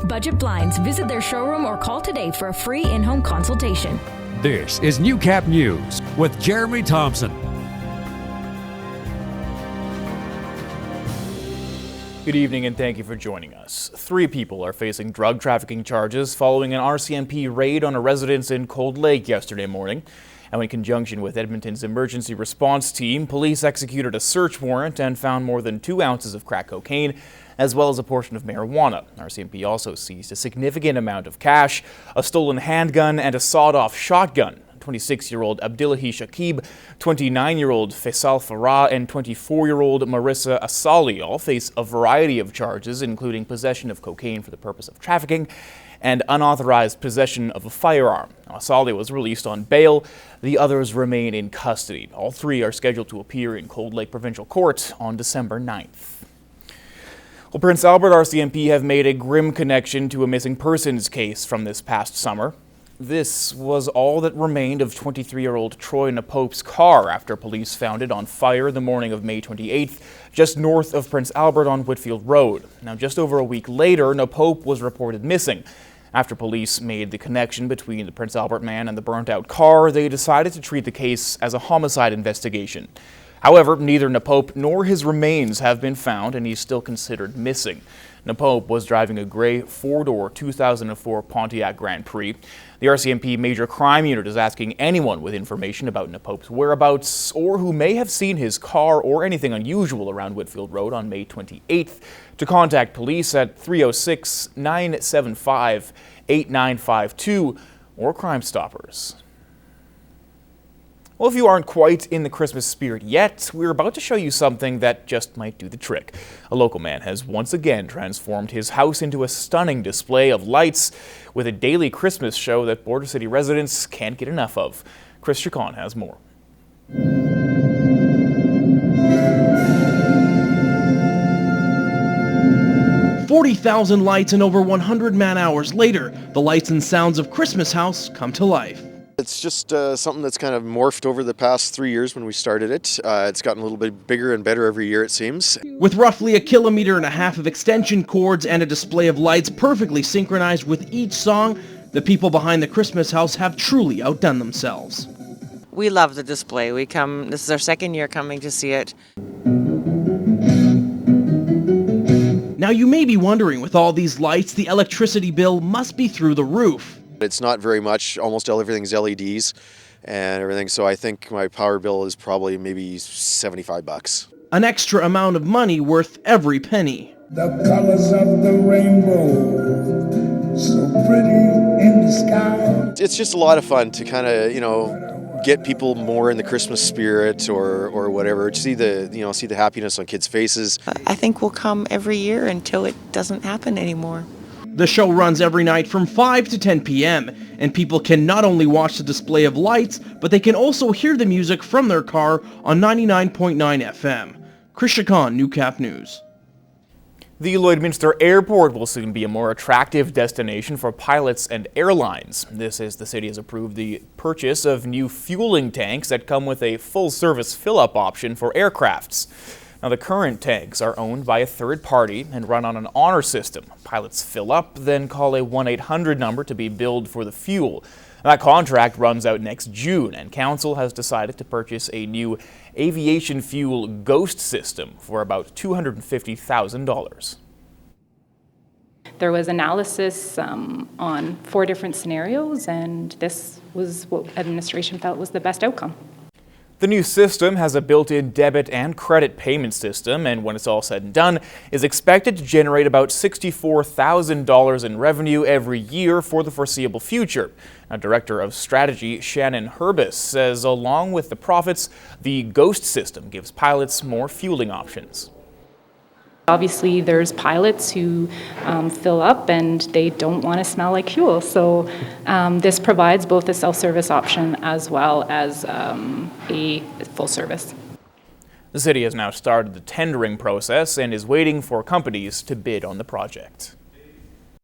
Budget Blinds. Visit their showroom or call today for a free in-home consultation. This is Newcap News with Jeremy Thompson. Good evening and thank you for joining us. 3 people are facing drug trafficking charges following an RCMP raid on a residence in Cold Lake yesterday morning. And in conjunction with Edmonton's emergency response team, police executed a search warrant and found more than 2 ounces of crack cocaine, as well as a portion of marijuana. RCMP also seized a significant amount of cash, a stolen handgun, and a sawed-off shotgun. 26-year-old Abdillahi Shakib, 29-year-old Faisal Farah, and 24-year-old Marissa Asali all face a variety of charges, including possession of cocaine for the purpose of trafficking and unauthorized possession of a firearm. Asali was released on bail. The others remain in custody. All 3 are scheduled to appear in Cold Lake Provincial Court on December 9th. Well, Prince Albert RCMP have made a grim connection to a missing persons case from this past summer. This was all that remained of 23-year-old Troy Napope's car after police found it on fire the morning of May 28th, just north of Prince Albert on Whitfield Road. Now, just over a week later, Napope was reported missing. After police made the connection between the Prince Albert man and the burnt-out car, they decided to treat the case as a homicide investigation. However, neither Napope nor his remains have been found, and he's still considered missing. Napope was driving a gray 4-door 2004 Pontiac Grand Prix. The RCMP Major Crime Unit is asking anyone with information about Napope's whereabouts or who may have seen his car or anything unusual around Whitfield Road on May 28th to contact police at 306-975-8952 or Crime Stoppers. Well, if you aren't quite in the Christmas spirit yet, we're about to show you something that just might do the trick. A local man has once again transformed his house into a stunning display of lights with a daily Christmas show that Border City residents can't get enough of. Chris Chacon has more. 40,000 lights and over 100 man-hours later, the lights and sounds of Christmas House come to life. It's just something that's kind of morphed over the past 3 years when we started it. It's gotten a little bit bigger and better every year, it seems. With roughly 1.5 kilometers of extension cords and a display of lights perfectly synchronized with each song, the people behind the Christmas House have truly outdone themselves. We love the display. This is our 2nd year coming to see it. Now you may be wondering, with all these lights, the electricity bill must be through the roof. It's not very much. Almost everything's LEDs and everything, so I think my power bill is probably maybe $75. An extra amount of money worth every penny. The colors of the rainbow, so pretty in the sky. It's just a lot of fun to kind of, get people more in the Christmas spirit or whatever. To see the happiness on kids' faces. I think we'll come every year until it doesn't happen anymore. The show runs every night from 5 to 10 p.m., and people can not only watch the display of lights, but they can also hear the music from their car on 99.9 FM. Chris Chacon, Newcap News. The Lloydminster Airport will soon be a more attractive destination for pilots and airlines. This as the city has approved the purchase of new fueling tanks that come with a full-service fill-up option for aircrafts. Now, the current tanks are owned by a third party and run on an honor system. Pilots fill up, then call a 1-800 number to be billed for the fuel. That contract runs out next June, and Council has decided to purchase a new aviation fuel ghost system for about $250,000. There was analysis on 4 different scenarios, and this was what administration felt was the best outcome. The new system has a built-in debit and credit payment system, and when it's all said and done, is expected to generate about $64,000 in revenue every year for the foreseeable future. Now, Director of Strategy Shannon Herbis says along with the profits, the ghost system gives pilots more fueling options. Obviously, there's pilots who fill up and they don't want to smell like fuel. So this provides both a self-service option as well as a full service. The city has now started the tendering process and is waiting for companies to bid on the project.